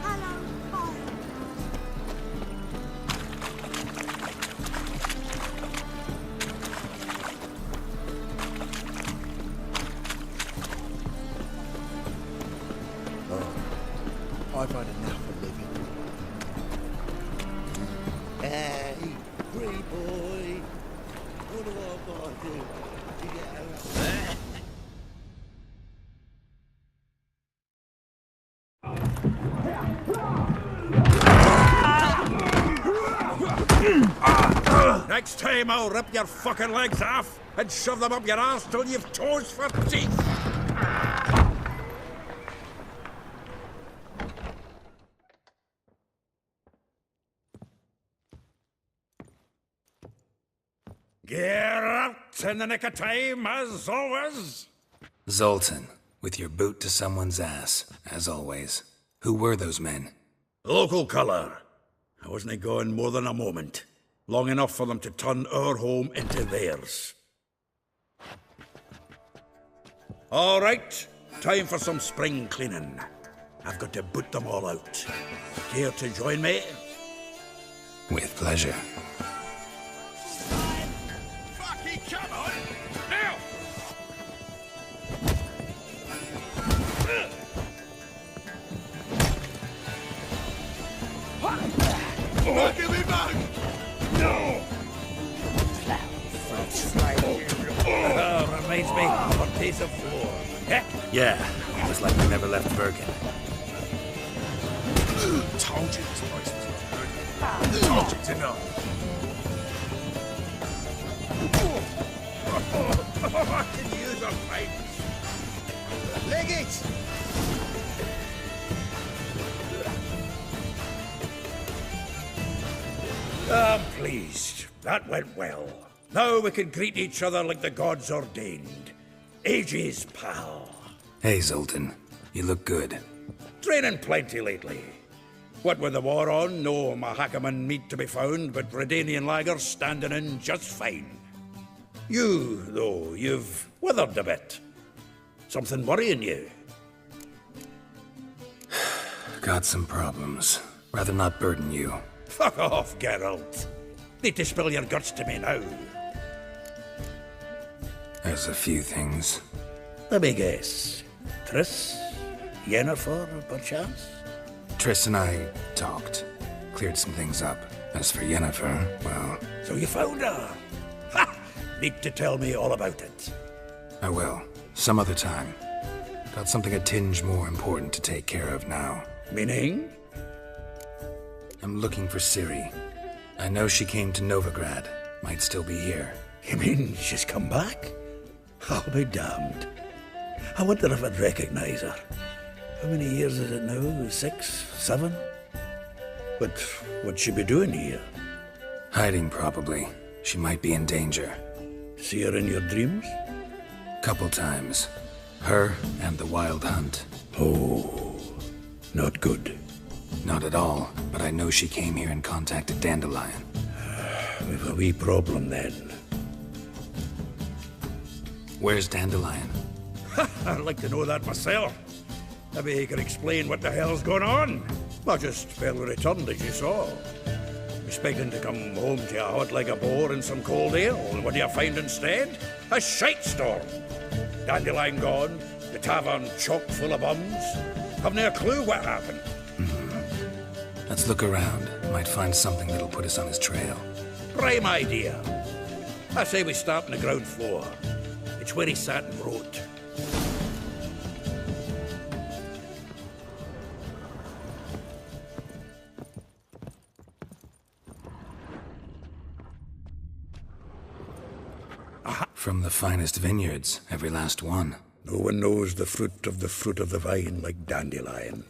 Hello, boy. I've had enough of living. Hey, free boy. What do I gotta do to get out? Next time I'll rip your fucking legs off and shove them up your ass till you've toes for teeth. Get out in the nick of time, as always. Zoltan, with your boot to someone's ass, as always. Who were those men? Local colour. I wasn't gone more than a moment. Long enough for them to turn our home into theirs. All right, time for some spring cleaning. I've got to boot them all out. Care to join me? With pleasure. Fucking come on! Now! Oh, give me back! No! Reminds me of a piece of floor. Heck, Yeah, it was like we never left Birkin. Told you this place was not good. Told you to know. I can use a fight. Leg it! I'm pleased. That went well. Now we can greet each other like the gods ordained. Ages, pal. Hey, Zoltan. You look good. Training plenty lately. What with the war on, no Mahakaman meat to be found, but Redanian lagers standing in just fine. You, though, you've withered a bit. Something worrying you? Got some problems. Rather not burden you. Fuck off, Geralt. Need to spill your guts to me now. There's a few things. Let me guess. Triss? Yennefer, perchance? Triss and I talked. Cleared some things up. As for Yennefer, well, So you found her? Ha! Need to tell me all about it. I will. Some other time. Got something a tinge more important to take care of now. Meaning? I'm looking for Ciri. I know she came to Novigrad. Might still be here. You mean she's come back? I'll be damned. I wonder if I'd recognize her. How many years is it now? 6? 7? But what'd she be doing here? Hiding, probably. She might be in danger. See her in your dreams? Couple times. Her and the Wild Hunt. Oh, not good. Not at all, but I know she came here and contacted Dandelion. We've a wee problem then. Where's Dandelion? I'd like to know that myself. Maybe he can explain what the hell's going on. I just fell returned, as you saw. Expecting to come home to you hot like a boar in some cold ale, and what do you find instead? A shite storm. Dandelion gone, the tavern chock full of bums. Haven't a clue what happened. Let's look around. Might find something that'll put us on his trail. Prime idea. I say we start on the ground floor. It's where he sat and wrote. From the finest vineyards, every last one. No one knows the fruit of the vine like Dandelion.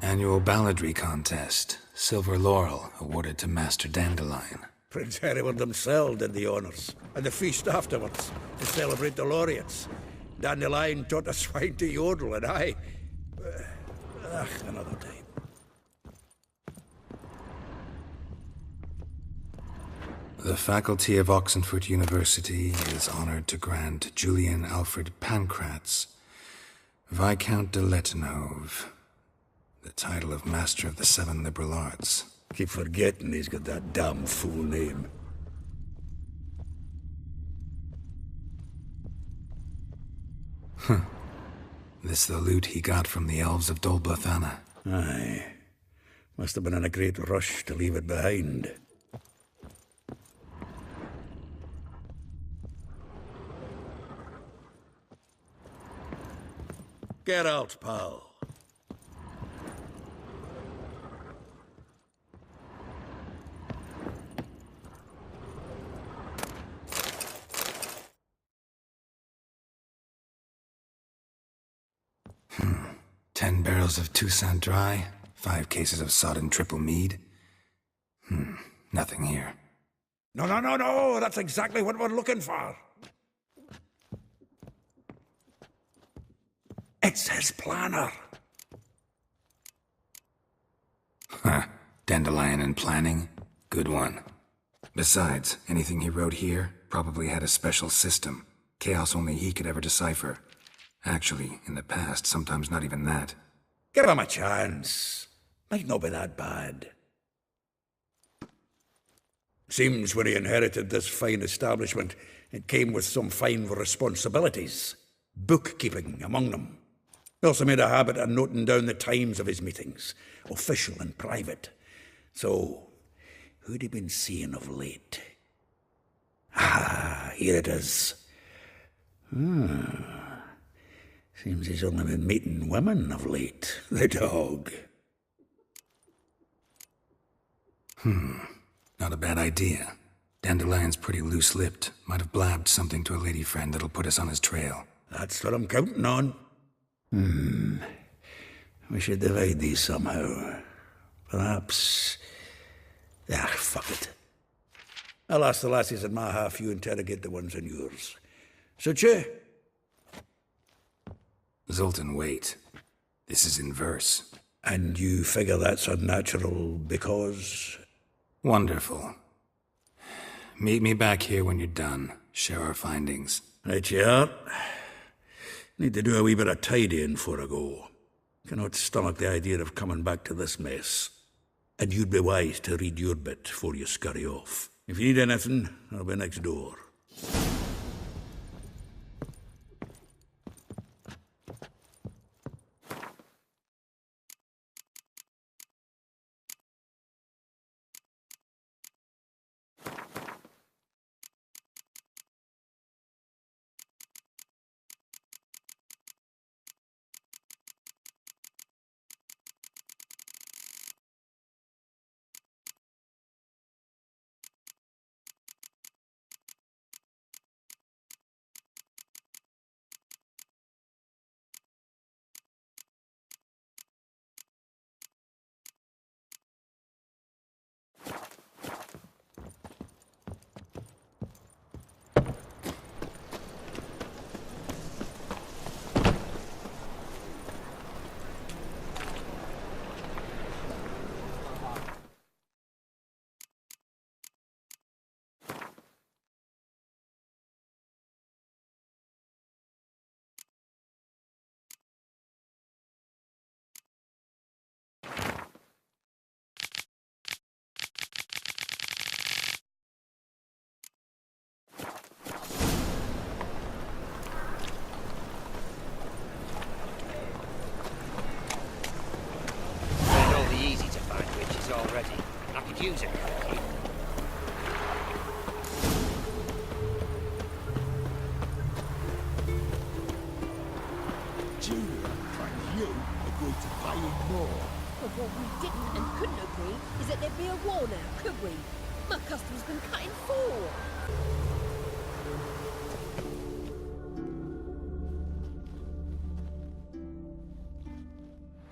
Annual balladry contest. Silver laurel awarded to Master Dandelion. Prince Hereward himself did the honours, and the feast afterwards, to celebrate the laureates. Dandelion taught a swine to yodel, and I... another time. The faculty of Oxenford University is honored to grant Julian Alfred Pancratz, Viscount de Letenhove, the title of Master of the Seven Liberal Arts. Keep forgetting he's got that damn fool name. This the loot he got from the elves of Dol Blathanna. Aye. Must have been in a great rush to leave it behind. Get out, pal. Ten barrels of Toussaint Dry, 5 cases of sodden triple mead. Nothing here. No, that's exactly what we're looking for. It's his planner. Dandelion and planning? Good one. Besides, anything he wrote here probably had a special system. Chaos only he could ever decipher. Actually, in the past, sometimes not even that. Give him a chance. Might not be that bad. Seems when he inherited this fine establishment, it came with some fine responsibilities. Bookkeeping among them. He also made a habit of noting down the times of his meetings, official and private. So, who'd he been seeing of late? Here it is. Seems he's only been meeting women of late, the dog. Not a bad idea. Dandelion's pretty loose-lipped. Might have blabbed something to a lady friend that'll put us on his trail. That's what I'm counting on. We should divide these somehow. Perhaps... fuck it. I'll ask the lassies in my half, you interrogate the ones in yours. Suit you? Zoltan, wait. This is in verse. And you figure that's unnatural because... Wonderful. Meet me back here when you're done. Share our findings. Right you are. Need to do a wee bit of tidying before I go. Cannot stomach the idea of coming back to this mess. And you'd be wise to read your bit before you scurry off. If you need anything, I'll be next door. Use it. Julia and you agreed to pay him more. But what we didn't and couldn't agree is that there'd be a war now, could we? My customer's been cut in 4.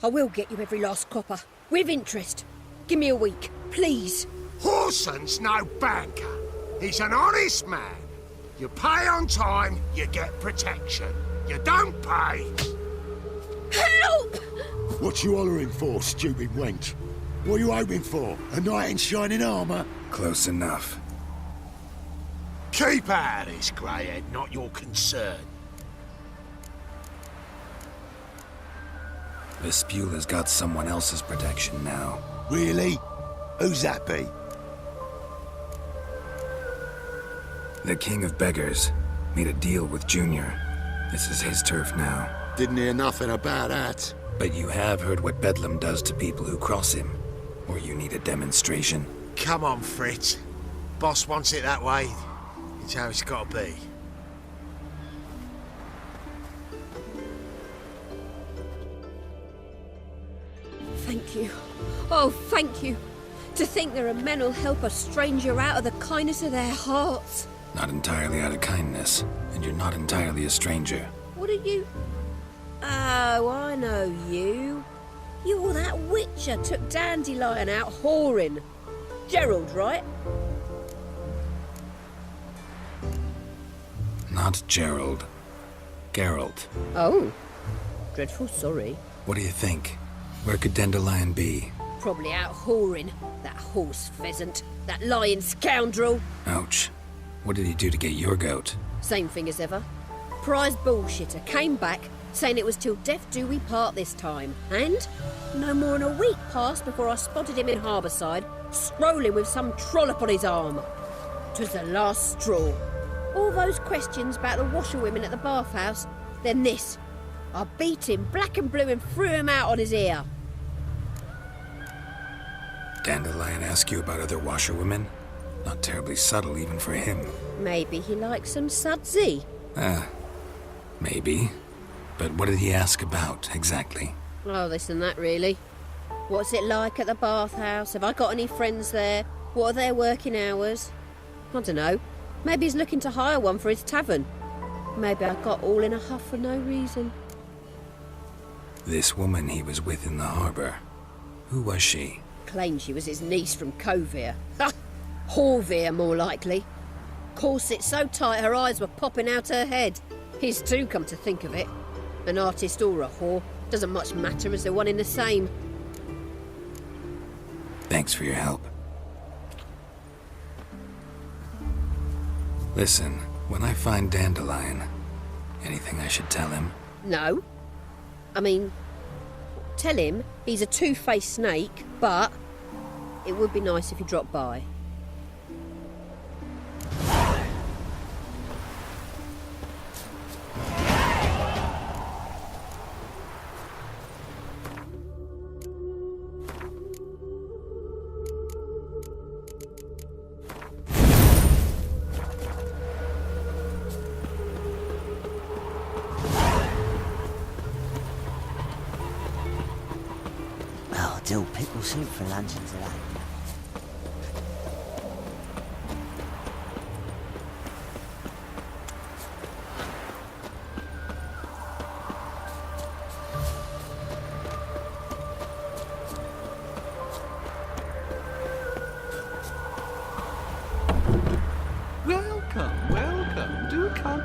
I will get you every last copper. With interest. Give me a week, please. Horson's no banker. He's an honest man. You pay on time, you get protection. You don't pay... Help! What you hollering for, stupid wench? What are you hoping for? A knight in shining armour? Close enough. Keep out of this, greyhead, not your concern. Vespula's got someone else's protection now. Really? Who's that be? The King of Beggars made a deal with Junior. This is his turf now. Didn't hear nothing about that. But you have heard what Bedlam does to people who cross him. Or you need a demonstration. Come on, Fritz. Boss wants it that way. It's how it's got to be. Thank you. Oh, thank you. To think there are men who'll help a stranger out of the kindness of their hearts. Not entirely out of kindness, and you're not entirely a stranger. What are you... Oh, I know you. You're that witcher took Dandelion out whoring. Gerald, right? Not Gerald. Geralt. Oh. Dreadful sorry. What do you think? Where could Dandelion be? Probably out whoring. That horse pheasant. That lying scoundrel. Ouch. What did he do to get your goat? Same thing as ever. Prize bullshitter came back saying it was till death do we part this time. And no more than a week passed before I spotted him in Harbourside, strolling with some trollop on his arm. 'Twas the last straw. All those questions about the washerwomen at the bathhouse, then this. I beat him black and blue and threw him out on his ear. Dandelion ask you about other washerwomen? Not terribly subtle even for him. Maybe he likes some sudsy. Maybe. But what did he ask about, exactly? Oh, this and that, really. What's it like at the bathhouse? Have I got any friends there? What are their working hours? I don't know. Maybe he's looking to hire one for his tavern. Maybe I got all in a huff for no reason. This woman he was with in the harbour. Who was she? Claimed she was his niece from Covere. Ha! Horvere, more likely. Corset so tight her eyes were popping out her head. His too, come to think of it. An artist or a whore. Doesn't much matter as they're one in the same. Thanks for your help. Listen, when I find Dandelion, anything I should tell him? No. I mean, tell him he's a two-faced snake, but it would be nice if he dropped by. Dill pickle soup for luncheon today. Welcome, do come.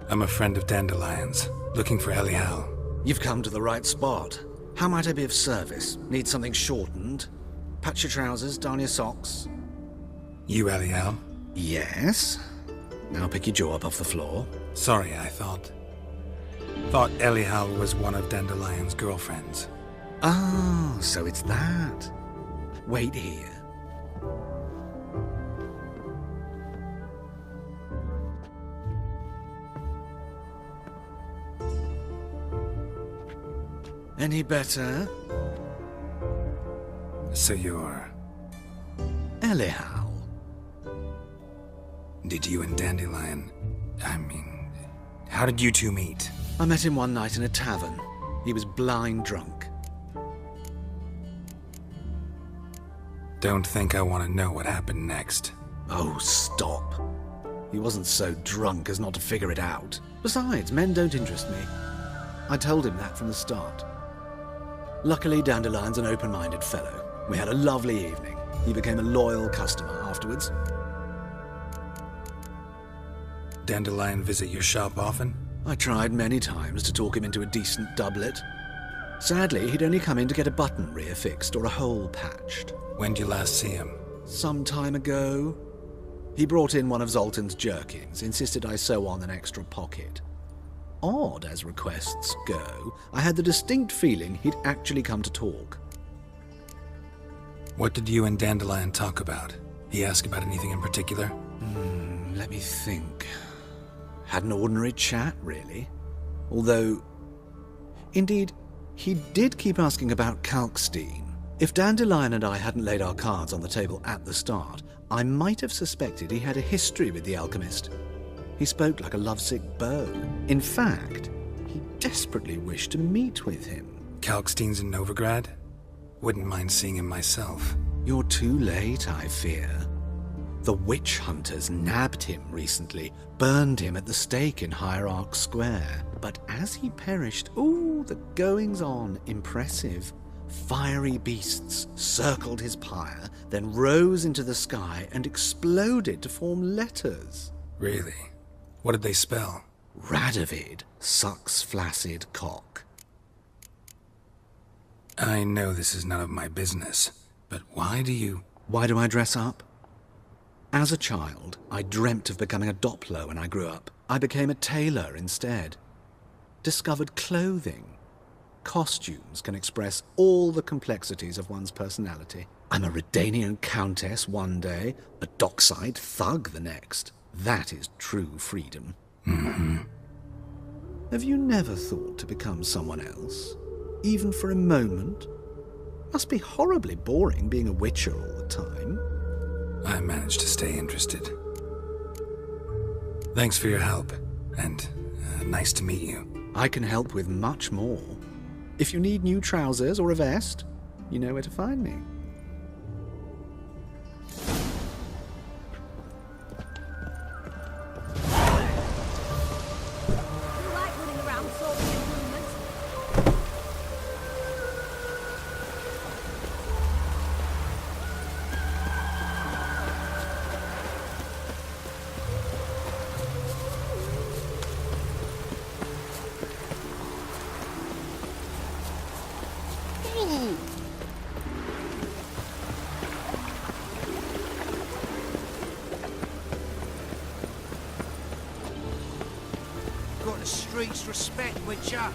I'm a friend of Dandelion's, looking for Elial. You've come to the right spot. How might I be of service? Need something shortened? Patch your trousers, darn your socks. You Elial? Yes. Now pick your jaw up off the floor. Sorry, I thought Elial was one of Dandelion's girlfriends. Oh, so it's that. Wait here. Any better? So you're... Elial. Did you and Dandelion... how did you two meet? I met him one night in a tavern. He was blind drunk. Don't think I want to know what happened next. Oh, stop. He wasn't so drunk as not to figure it out. Besides, men don't interest me. I told him that from the start. Luckily, Dandelion's an open-minded fellow. We had a lovely evening. He became a loyal customer afterwards. Dandelion visit your shop often? I tried many times to talk him into a decent doublet. Sadly, he'd only come in to get a button reaffixed or a hole patched. When did you last see him? Some time ago. He brought in one of Zoltan's jerkins, insisted I sew on an extra pocket. Odd as requests go, I had the distinct feeling he'd actually come to talk. What did you and Dandelion talk about? He asked about anything in particular? Let me think. Had an ordinary chat, really. Although, indeed, he did keep asking about Kalkstein. If Dandelion and I hadn't laid our cards on the table at the start, I might have suspected he had a history with the alchemist. He spoke like a lovesick beau. In fact, he desperately wished to meet with him. Kalkstein's in Novigrad? Wouldn't mind seeing him myself. You're too late, I fear. The witch hunters nabbed him recently, burned him at the stake in Hierarch Square. But as he perished, the goings-on impressive. Fiery beasts circled his pyre, then rose into the sky and exploded to form letters. Really? What did they spell? Radovid sucks flaccid cock. I know this is none of my business, but why do I dress up? As a child, I dreamt of becoming a Doppler when I grew up. I became a tailor instead. Discovered clothing. Costumes can express all the complexities of one's personality. I'm a Redanian countess one day, a dockside thug the next. That is true freedom. Mm-hmm. Have you never thought to become someone else? Even for a moment? Must be horribly boring being a witcher all the time. I managed to stay interested. Thanks for your help, and nice to meet you. I can help with much more. If you need new trousers or a vest, you know where to find me. Got the streets respect, Witcher.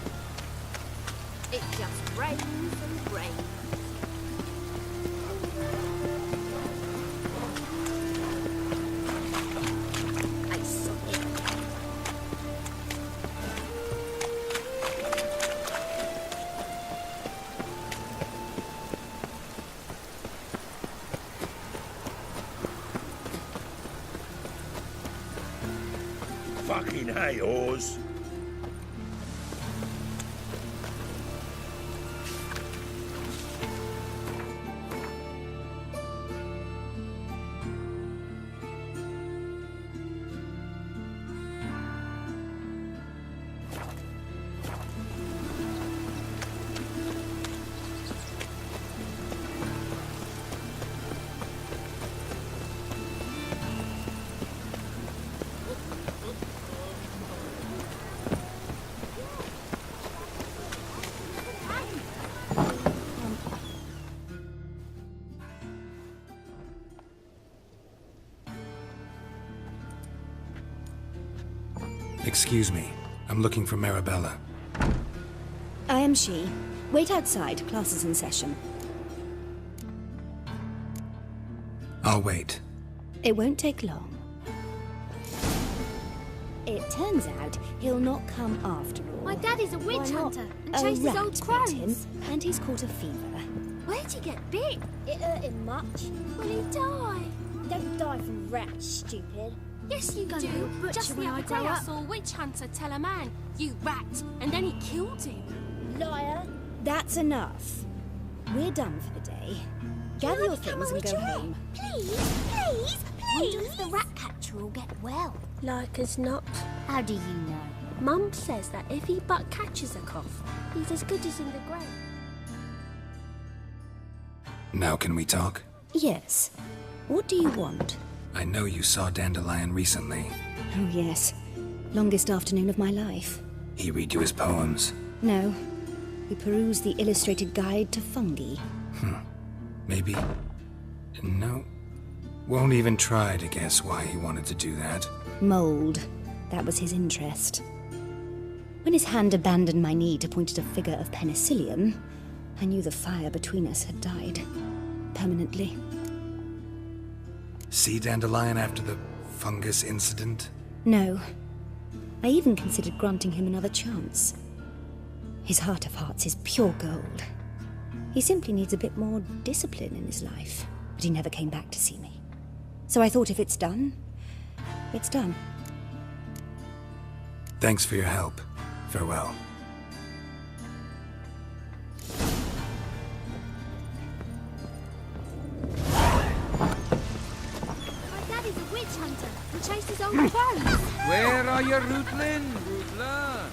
It just rains and rains. I saw it. Fucking hey, Oz. Excuse me. I'm looking for Marabella. I am she. Wait outside. Class is in session. I'll wait. It won't take long. It turns out he'll not come after all. My daddy's a witch Why not? hunter and A chases rat old bit crows. him, and he's caught a fever. Where'd he get bit? It hurt him much. Will he die? Don't die from rats, stupid. Yes, you Gonna do. be a butcher Just the when I other grow day I up. saw a witch hunter tell a man, "You rat," and then he killed him. Liar. That's enough. We're done for the day. Gather your things and go home. Please, please, please. Wonder if the rat catcher will get well. Like as not. How do you know? Mum says that if he but catches a cough, he's as good as in the grave. Now can we talk? Yes. What do you want? I know you saw Dandelion recently. Oh, yes. Longest afternoon of my life. He read you his poems. No. We perused the illustrated guide to fungi. Maybe. No. Won't even try to guess why he wanted to do that. Mold. That was his interest. When his hand abandoned my knee to point at a figure of penicillium, I knew the fire between us had died. Permanently. See Dandelion after the fungus incident? No. I even considered granting him another chance. His heart of hearts is pure gold. He simply needs a bit more discipline in his life. But he never came back to see me. So I thought if it's done, it's done. Thanks for your help. Farewell. My daddy's a witch hunter and chased his own crows. Where are you, Rootlin? Rootler?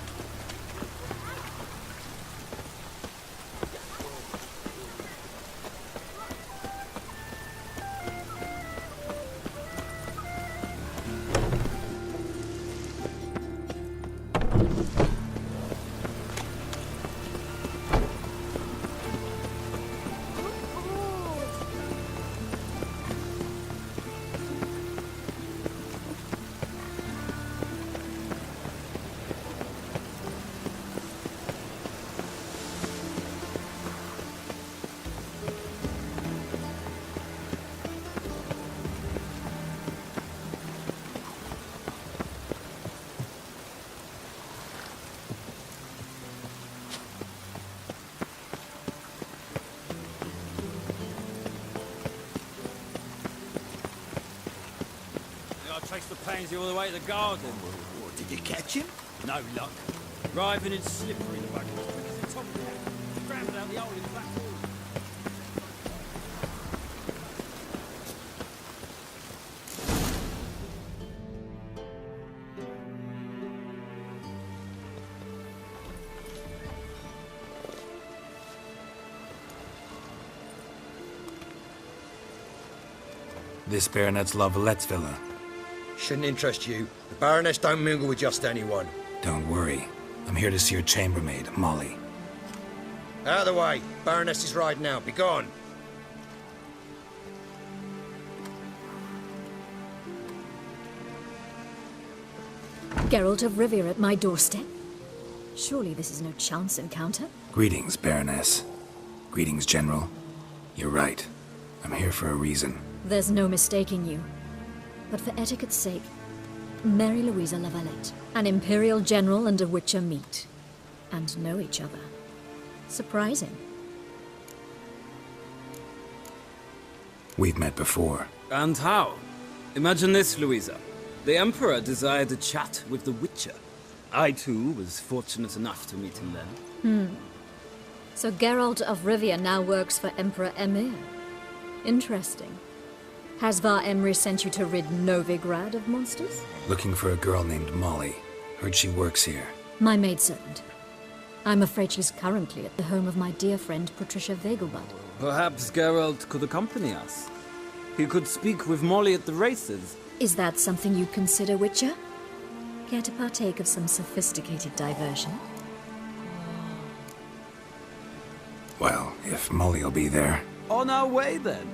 Chased the pansy all the way to the garden. Did you catch him? No luck. Driving in slippery the bugger. It's the top of the hat. Scrambled out the hole in the black wall. This Baronet's La Vallette's villa. Shouldn't interest you. The Baroness don't mingle with just anyone. Don't worry. I'm here to see your chambermaid, Molly. Out of the way. Baroness is riding out. Be gone. Geralt of Rivia at my doorstep? Surely this is no chance encounter? Greetings, Baroness. Greetings, General. You're right. I'm here for a reason. There's no mistaking you. But for etiquette's sake, Mary Louisa La Valette, an Imperial General and a Witcher meet. And know each other. Surprising. We've met before. And how? Imagine this, Louisa. The Emperor desired a chat with the Witcher. I, too, was fortunate enough to meet him then. So Geralt of Rivia now works for Emperor Emir. Interesting. Has Var Emry sent you to rid Novigrad of monsters? Looking for a girl named Molly. Heard she works here. My maidservant. I'm afraid she's currently at the home of my dear friend Patricia Vegelbud. Perhaps Geralt could accompany us. He could speak with Molly at the races. Is that something you'd consider, Witcher? Care to partake of some sophisticated diversion? Well, if Molly'll be there. On our way, then.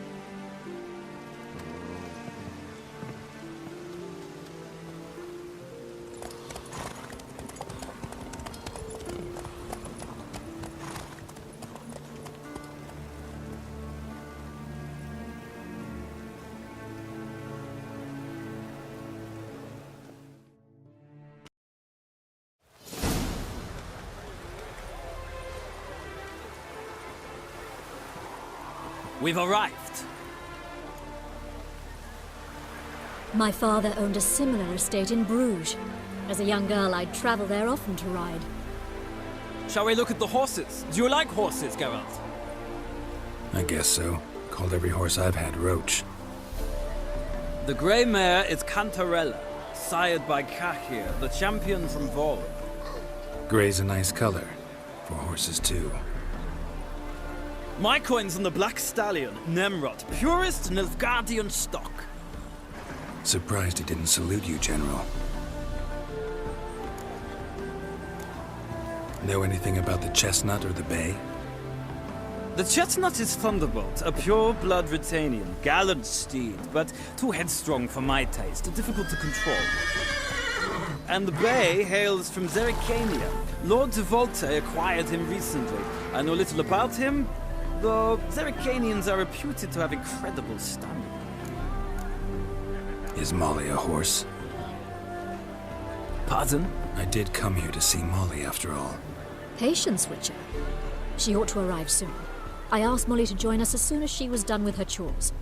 We've arrived. My father owned a similar estate in Bruges. As a young girl, I'd travel there often to ride. Shall we look at the horses? Do you like horses, Geralt? I guess so. Called every horse I've had Roach. The grey mare is Cantarella, sired by Cahir, the champion from Vol. Gray's a nice color. For horses, too. My coin's on the Black Stallion, Nemrod, purest Nilfgaardian stock. Surprised he didn't salute you, General. Know anything about the Chestnut or the Bay? The Chestnut is Thunderbolt, a pure-blood Retanian, gallant steed, but too headstrong for my taste, difficult to control. And the Bay hails from Zerrikania. Lord de Volte acquired him recently. I know little about him, though Zerrikanians are reputed to have incredible stamina. Is Molly a horse? Pardon? I did come here to see Molly, after all. Patience, Witcher. She ought to arrive soon. I asked Molly to join us as soon as she was done with her chores.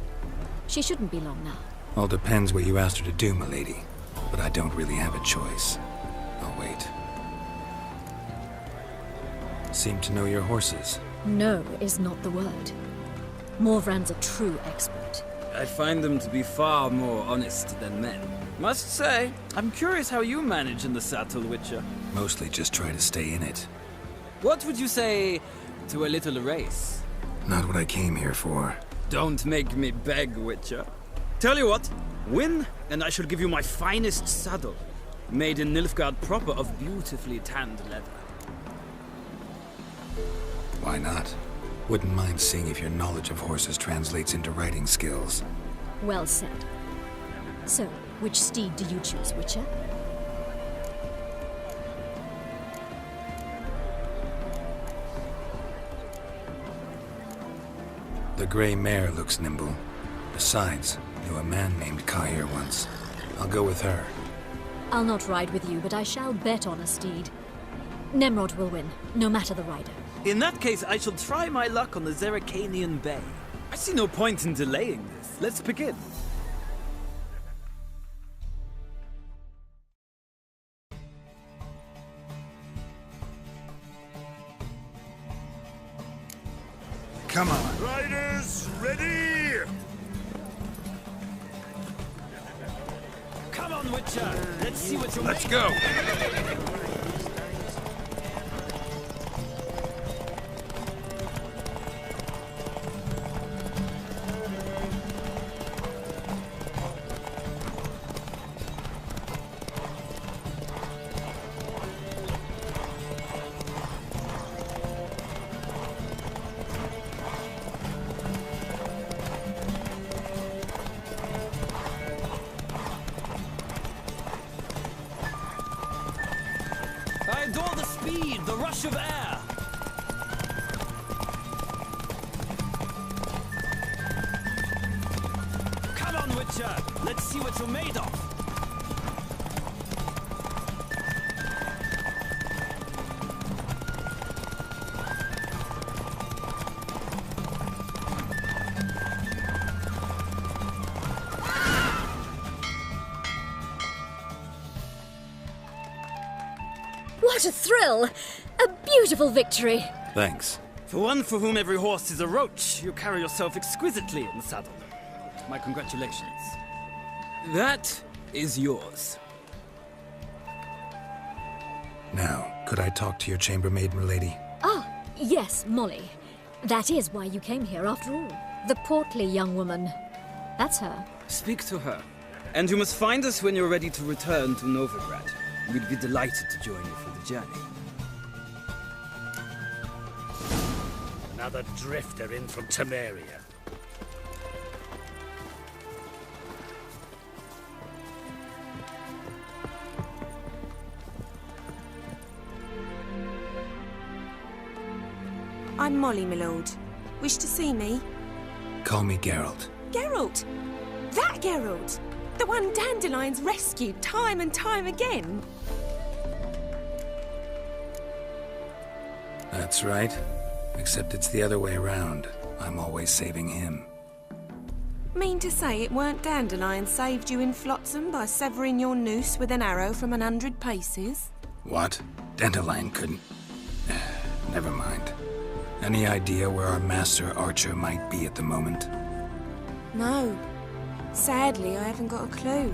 She shouldn't be long now. All depends what you asked her to do, milady. But I don't really have a choice. I'll wait. Seem to know your horses. No is not the word. Morvran's a true expert. I find them to be far more honest than men. Must say, I'm curious how you manage in the saddle, Witcher. Mostly just try to stay in it. What would you say to a little race? Not what I came here for. Don't make me beg, Witcher. Tell you what, win, and I shall give you my finest saddle. Made in Nilfgaard proper of beautifully tanned leather. Why not? Wouldn't mind seeing if your knowledge of horses translates into riding skills. Well said. So, which steed do you choose, Witcher? The gray mare looks nimble. Besides, knew a man named Kahir once. I'll go with her. I'll not ride with you, but I shall bet on a steed. Nemrod will win, no matter the rider. In that case, I shall try my luck on the Zerrikanian Bay. I see no point in delaying this. Let's begin. Come on. Riders, ready? Come on, Witcher. Let's see what you're Let's made go. of. I adore the speed, the rush of air. Come on, Witcher. Let's see what you're made of. What a thrill! A beautiful victory! Thanks. For one for whom every horse is a roach, you carry yourself exquisitely in the saddle. My congratulations. That is yours. Now, could I talk to your chambermaid, milady? Ah, yes, Molly. That is why you came here after all. The portly young woman. That's her. Speak to her. And you must find us when you're ready to return to Novigrad. We'd be delighted to join you for the journey. Another drifter in from Temeria. I'm Molly, my lord. Wish to see me? Call me Geralt. Geralt! That Geralt! The one Dandelion's rescued time and time again! That's right. Except it's the other way around. I'm always saving him. Mean to say it weren't Dandelion saved you in Flotsam by severing your noose with an arrow from 100 paces? What? Dandelion couldn't... Never mind. Any idea where our master archer might be at the moment? No. Sadly, I haven't got a clue.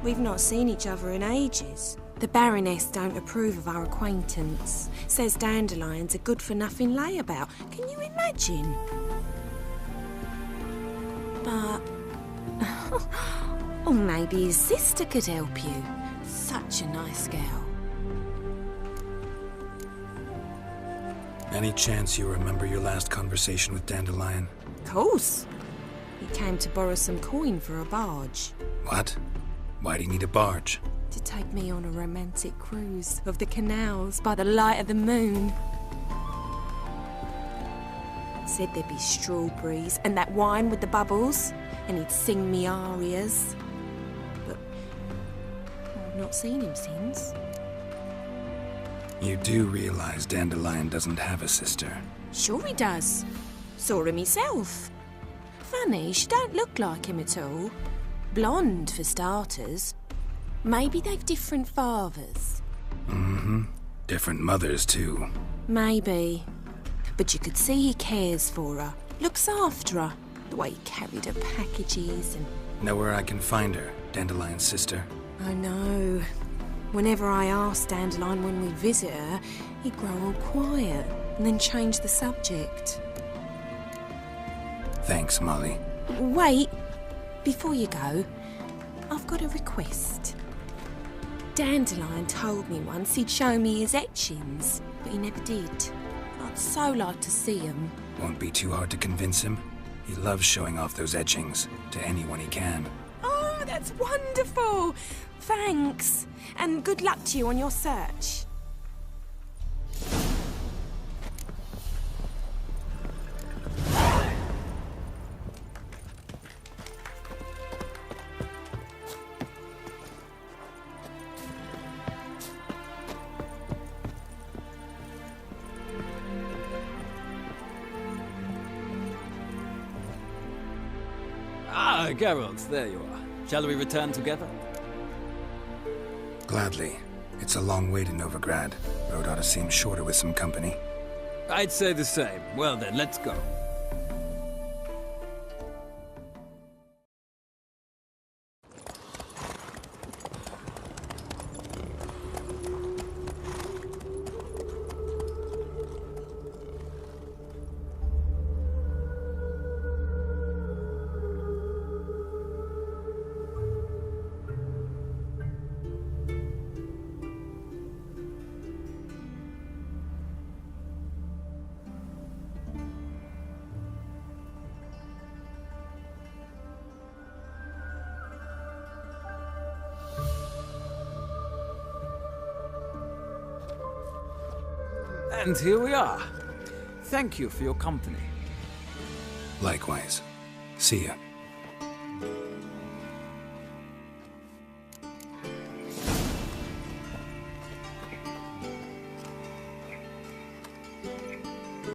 We've not seen each other in ages. The Baroness don't approve of our acquaintance. Says Dandelion's a good-for-nothing layabout. Can you imagine? But... or maybe his sister could help you. Such a nice girl. Any chance you remember your last conversation with Dandelion? Of course. He came to borrow some coin for a barge. What? Why do you need a barge? To take me on a romantic cruise of the canals by the light of the moon. Said there'd be strawberries and that wine with the bubbles, and he'd sing me arias. But I've not seen him since. You do realize Dandelion doesn't have a sister? Sure he does. Saw him myself. Funny, she don't look like him at all. Blonde, for starters. Maybe they've different fathers. Mm-hmm. Different mothers, too. Maybe. But you could see he cares for her. Looks after her. The way he carried her packages and... Know where I can find her, Dandelion's sister? I know. Whenever I asked Dandelion when we'd visit her, he'd grow all quiet and then change the subject. Thanks, Molly. Wait. Before you go, I've got a request. Dandelion told me once he'd show me his etchings, but he never did. I'd so like to see them. Won't be too hard to convince him. He loves showing off those etchings to anyone he can. Oh, that's wonderful! Thanks. And good luck to you on your search. Ah, Geralt, there you are. Shall we return together? Gladly. It's a long way to Novigrad. Road ought to seem shorter with some company. I'd say the same. Well then, let's go. And here we are. Thank you for your company. Likewise. See ya.